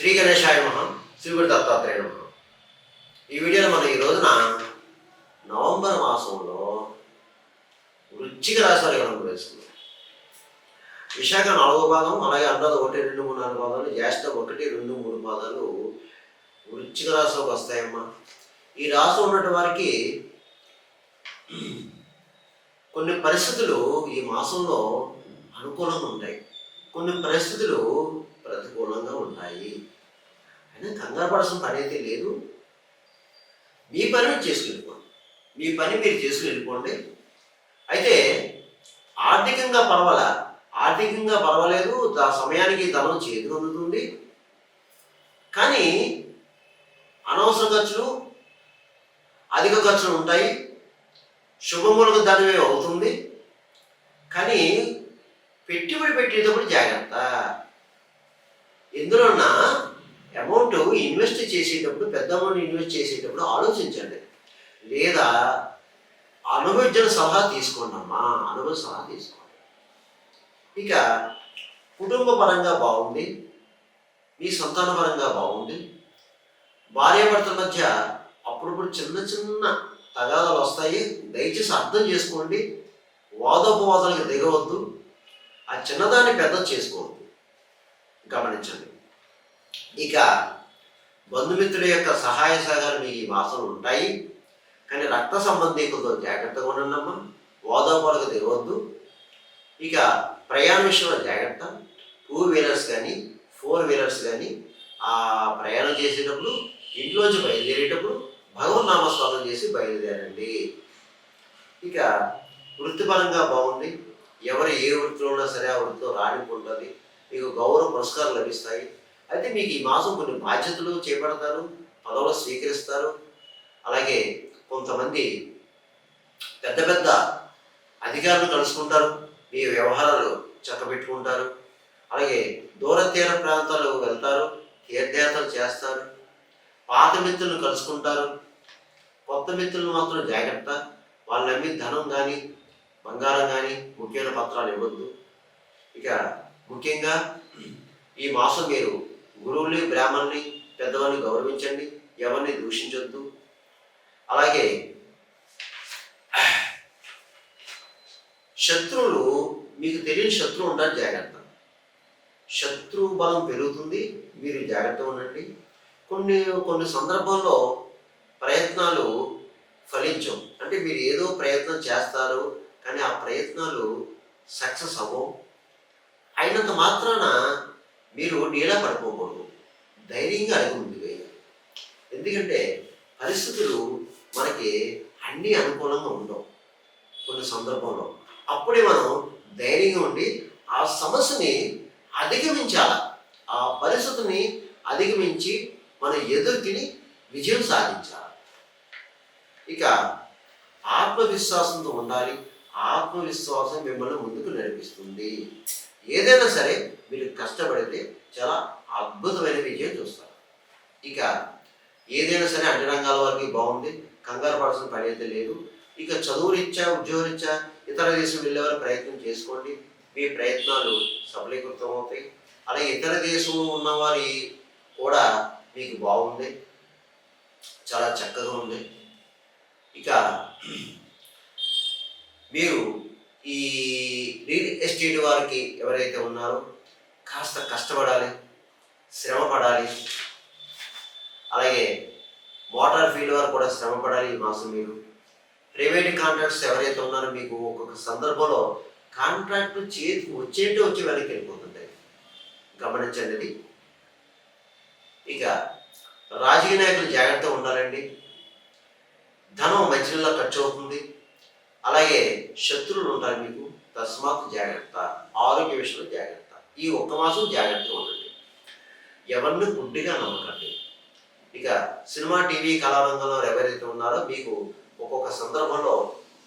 శ్రీ గణేశాయ నమః. శ్రీ గురు దత్తాత్రేయ నమః. ఈ వీడియోలో మనం ఈ రోజున నవంబర్ మాసంలో వృశ్చిక రాశి వారి గణన వేసుకుందాం. విశాఖ 4వ పాదం, అలాగే అనురాధ 1, 2, 3, 4 పాదాలు, జ్యేష్ఠ 1, 2, 3 పాదాలు వృశ్చిక రాశిలోకి వస్తాయమ్మా. ఈ రాశి ఉన్నటువంటి వారికి కొన్ని పరిస్థితులు ఈ మాసంలో అనుకూలంగా ఉంటాయి, కొన్ని పరిస్థితులు ప్రతికూలంగా ఉంటాయి. అయినా కంగారు పడాల్సిన పని అయితే లేదు. మీ పని మీరు చేసుకెళ్ళిపోండి, మీ పని మీరు చేసుకుని వెళ్ళిపోండి. అయితే ఆర్థికంగా పర్వాలేదు, సమయానికి ధనం చేతికి అందుతుంది. కానీ అనవసర ఖర్చులు, అధిక ఖర్చులు ఉంటాయి. శుభమూలక ధనమే అవుతుంది. కానీ పెట్టుబడి పెట్టేటప్పుడు జాగ్రత్త. ఎందులోన్నా అమౌంట్ ఇన్వెస్ట్ చేసేటప్పుడు, పెద్ద అమౌంట్ ఇన్వెస్ట్ చేసేటప్పుడు ఆలోచించండి. లేదా అనుభవజ్ఞుల సలహా తీసుకోండి అమ్మా, అనుభవ సలహా తీసుకోండి. ఇక కుటుంబ పరంగా బాగుంది, మీ సంతాన పరంగా బాగుంది. భార్యాభర్తల మధ్య అప్పుడప్పుడు చిన్న చిన్న తగాదాలు వస్తాయి. దయచేసి అర్థం చేసుకోండి, వాదోపవాదాలకు దిగవద్దు, ఆ చిన్నదాన్ని పెద్ద చేసుకోవద్దు, గమనించండి. ఇక బంధుమిత్రుల యొక్క సహాయ సహకారాలు మీకు ఈ మాసంలో ఉంటాయి. కానీ రక్త సంబంధికులతో జాగ్రత్తగా ఉండమ్మా, వాదోపవాదాలకు దిగవద్దు. ఇక ప్రయాణ విషయంలో జాగ్రత్త. 2 వీలర్స్ కానీ 4 వీలర్స్ కానీ ఆ ప్రయాణం చేసేటప్పుడు, ఇంట్లోంచి బయలుదేరేటప్పుడు భగవన్ నామస్మరణ చేసి బయలుదేరండి. ఇక వృత్తిపరంగా బాగుంది. ఎవరు ఏ వృత్తిలో ఉన్నా సరే ఆ వృత్తిలో రాణింపు ఉంటుంది. మీకు గౌరవ పురస్కారాలు లభిస్తాయి. అయితే మీకు ఈ మాసం కొన్ని బాధ్యతలు చేపడతారు, పదవులు స్వీకరిస్తారు. అలాగే కొంతమంది పెద్ద పెద్ద అధికారులు కలుసుకుంటారు, మీ వ్యవహారాలు చక్కబెట్టుకుంటారు. అలాగే దూర తీర ప్రాంతాలకు వెళ్తారు, తీర్థయాత్రలు చేస్తారు. పాత మిత్రులను కలుసుకుంటారు. కొత్త మిత్రులను మాత్రం జాగ్రత్త. వాళ్ళు నమ్మి ధనం కానీ బంగారం కానీ ముఖ్యమైన పత్రాలు ఇవ్వద్దు. ఇక ముఖ్యంగా ఈ మాసం మీరు గురువుల్ని, బ్రాహ్మణుల్ని, పెద్దవాళ్ళని గౌరవించండి, ఎవరిని దూషించొద్దు. అలాగే శత్రువులు, మీకు తెలియని శత్రువు ఉంటారు, జాగ్రత్త. శత్రు బలం పెరుగుతుంది, మీరు జాగ్రత్తగా ఉండండి. కొన్ని సందర్భాల్లో ప్రయత్నాలు ఫలించవు. అంటే మీరు ఏదో ప్రయత్నం చేస్తారు, కానీ ఆ ప్రయత్నాలు సక్సెస్ అవ్వవు. అయినంత మాత్రాన మీరు నీలా పడిపోకూడదు, ధైర్యంగా అడుగు ముందుకు వేయాలి. ఎందుకంటే పరిస్థితులు మనకి అన్నీ అనుకూలంగా ఉండవు కొన్ని సందర్భంలో. అప్పుడే మనం ధైర్యంగా ఉండి ఆ సమస్యని అధిగమించాలి. ఆ పరిస్థితిని అధిగమించి మనం ఎదుర్కొని విజయం సాధించాలి. ఇక ఆత్మవిశ్వాసంతో ఉండాలి. ఆత్మవిశ్వాసం మిమ్మల్ని ముందుకు నడిపిస్తుంది. ఏదైనా సరే మీరు కష్టపడితే చాలా అద్భుతమైన విజయం చూస్తారు. ఇక ఏదైనా సరే అన్ని రంగాల వరకు బాగుంది, కంగారు పడాల్సిన పని అయితే లేదు. ఇక చదువురీత్యా, ఉద్యోగరీత్యా ఇతర దేశం వెళ్ళేవారు ప్రయత్నం చేసుకోండి, మీ ప్రయత్నాలు సఫలీకృతం అవుతాయి. అలాగే ఇతర దేశంలో ఉన్నవారి కూడా మీకు బాగుంది, చాలా చక్కగా ఉంది. ఇక మీరు ఈ రియల్ ఎస్టేట్ వారికి ఎవరైతే ఉన్నారో కాస్త కష్టపడాలి, శ్రమ పడాలి. అలాగే మోటార్ ఫీల్డ్ వారు కూడా శ్రమ పడాలి ఈ మాసం. మీరు ప్రైవేట్ కాంట్రాక్ట్స్ ఎవరైతే ఉన్నారో మీకు ఒక్కొక్క సందర్భంలో కాంట్రాక్ట్ చేతికి వచ్చి వెనక్కి వెళ్ళిపోతుంటాయి, గమనించండి అది. ఇక రాజకీయ నాయకులు జాగ్రత్తగా ఉండాలండి. ధనం మధ్యలో ఖర్చు అవుతుంది. అలాగే శత్రువులు ఉంటారు మీకు, తస్మాత్ జాగ్రత్త. ఆరోగ్య విషయంలో జాగ్రత్త. ఈ ఒక్క మాసం జాగ్రత్తగా ఉండండి, ఎవరిని గుడ్డిగా నమ్మకండి. ఇక సినిమా, టీవీ, కళారంగంలో ఎవరైతే ఉన్నారో మీకు ఒక్కొక్క సందర్భంలో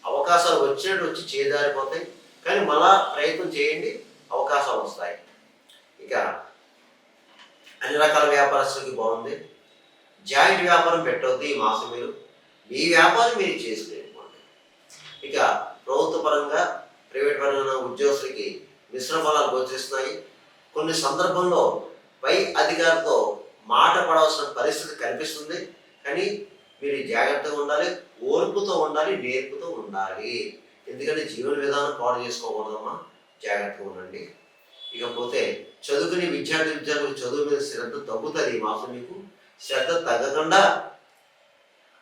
అవకాశాలు వచ్చినట్టు వచ్చి చేదారిపోతాయి. కానీ మళ్ళా ప్రయత్నం చేయండి, అవకాశాలు వస్తాయి. ఇక అన్ని రకాల వ్యాపారస్తులకి బాగుంది. జాయింట్ వ్యాపారం పెట్టవద్దు ఈ మాసం. మీరు మీ వ్యాపారం మీరు చేసుకునేసుకోండి. ఇక ప్రభుత్వ పరంగా, ప్రైవేట్ పరంగా ఉద్యోగస్తులకి మిశ్రమ ఫలాలు గోచరిస్తున్నాయి. కొన్ని సందర్భంలో పై అధికారితో మాట పడవలసిన పరిస్థితి కనిపిస్తుంది. కానీ మీరు జాగ్రత్తగా ఉండాలి, ఓర్పుతో ఉండాలి, నేర్పుతో ఉండాలి. ఎందుకంటే జీవన విధానం పాడు చేసుకోకూడదమ్మా, జాగ్రత్తగా ఉండండి. ఇకపోతే చదువుకునే విద్యార్థులకు చదువు మీద శ్రద్ధ తగ్గుతుంది ఈ మాసం. మీకు శ్రద్ధ తగ్గకుండా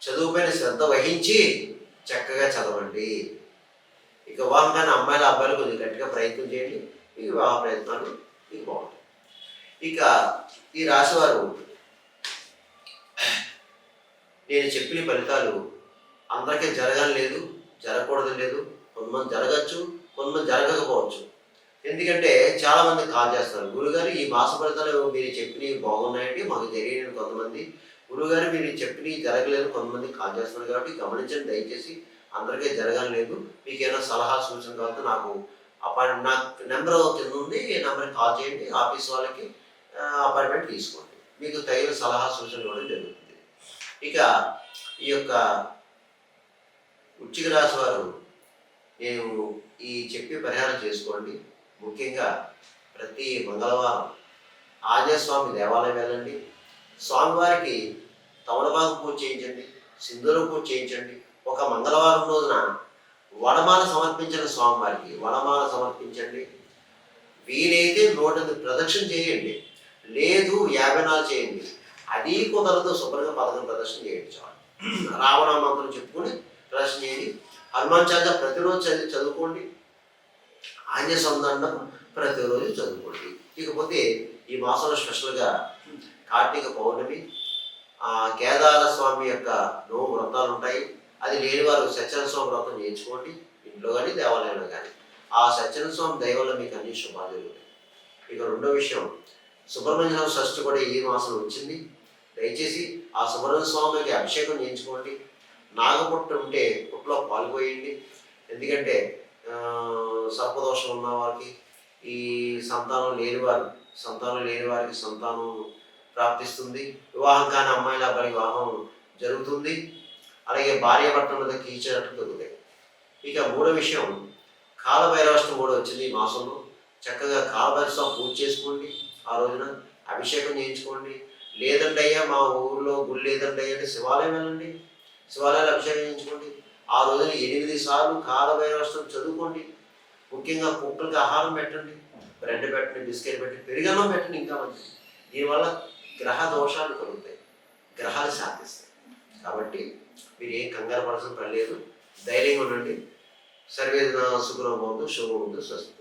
చదువుపైన శ్రద్ధ వహించి చక్కగా చదవండి. ఇక వివాహం అమ్మాయిల అబ్బాయిలు కొంచెం గట్టిగా ప్రయత్నం చేయండి, మీకు వివాహ ప్రయత్నాలు మీకు బాగుంటాయి. ఇక ఈ రాశివారు నేను చెప్పిన ఫలితాలు అందరికీ జరగాలి లేదు, జరగకూడదు లేదు. కొంతమంది జరగచ్చు, కొంతమంది జరగకపోవచ్చు. ఎందుకంటే చాలామంది కాల్ చేస్తారు, గురుగారు ఈ మాస ఫలితాలు మీరు చెప్పినవి బాగున్నాయండి, మాకు తెలియని కొంతమంది. గురుగారు మీరు చెప్పినవి జరగలేదు, కొంతమంది కాల్ చేస్తున్నారు. కాబట్టి గమనించండి దయచేసి, అందరికీ జరగాలి లేదు. మీకు ఏమైనా సలహా సూచన కావాలి నాకు అపాయింట్మెంట్, నాకు నెంబర్ కింద ఉంది, ఈ నెంబర్కి కాల్ చేయండి. ఆఫీస్ వాళ్ళకి అపాయింట్మెంట్ తీసుకోండి, మీకు తగిన సలహా సూచన ఇవ్వడం జరుగుతుంది. ఇక ఈ యొక్క వృశ్చిక రాశి వారు నేను ఈ చెప్పి పరిహారం చేసుకోండి. ముఖ్యంగా ప్రతి మంగళవారం ఆంజనేయ స్వామి దేవాలయం వెళ్ళండి. స్వామివారికి తమలపాకు పూజ చేయించండి, సింధూరం పూజ చేయించండి. ఒక మంగళవారం రోజున వడమాల సమర్పించండి, స్వామివారికి వడమాల సమర్పించండి. వీలైతే 108 ప్రదక్షిణ చేయండి, లేదు 54 చేయండి. అది కుదరదు శుభ్రంగా 11 ప్రదర్శన చేయండి చాలు. రావణామంత్రం చెప్పుకొని ప్రదర్శన చేయండి. హనుమాన్ చాలీసా ప్రతిరోజు చదువుకోండి. ఆంజనేయ సందండం ప్రతిరోజు చదువుకోండి. ఇకపోతే ఈ మాసంలో స్పెషల్గా కార్తీక పౌర్ణమి, కేదార స్వామి యొక్క నోము వ్రతాలు ఉంటాయి. అది లేని వారు సత్యనారాయణ స్వామి వ్రతం చేయించుకోండి, ఇంట్లో కానీ దేవాలయంలో కానీ. ఆ సత్యనారాయణ స్వామి దయ వల్ల మీకు అన్ని శుభాలు జరుగుతాయి. ఇక రెండో విషయం, సుబ్రహ్మణ్య షష్ఠి కూడా ఈ మాసం వచ్చింది. దయచేసి ఆ సుబ్రహ్మణ్య స్వామికి అభిషేకం చేయించుకోండి. నాగపుట్టు ఉంటే పుట్టులో పాల్గొయండి. ఎందుకంటే సర్పదోషం ఉన్న వారికి, ఈ సంతానం లేని వారికి సంతానం ప్రాప్తిస్తుంది. వివాహం కాని అమ్మాయిల అబ్బాయి వివాహం జరుగుతుంది. అలాగే భార్య భర్త మీద కీచరట్లు దొరుకుతాయి. ఇక మూడో విషయం, కాలభైరవాష్టమి కూడా వచ్చింది ఈ మాసంలో. చక్కగా కాలభైరవ స్వామి పూజ చేసుకోండి. ఆ రోజున అభిషేకం చేయించుకోండి. లేదండి అయ్యా మా ఊళ్ళో గుడి లేదండి అయ్యా అంటే శివాలయం వెళ్ళండి, శివాలయాలు అభిషేకం చేయించుకోండి. ఆ రోజున 8 సార్లు కాలభైరవాష్టమి చదువుకోండి. ముఖ్యంగా కుక్కలకి ఆహారం పెట్టండి, బ్రెడ్ పెట్టండి, బిస్కెట్ పెట్టండి, పెరుగన్నం పెట్టండి, ఇంకా మంచిది. దీనివల్ల గ్రహ దోషాలు కలుగుతాయి, గ్రహాలు శాంతిస్తాయి. కాబట్టి మీరు ఏం కంగారు పడాల్సిన పని లేదు, ధైర్యంగా ఉండండి. సర్వేదన సుఖంగా ఉందో శుభం ఉందో స్వస్తి.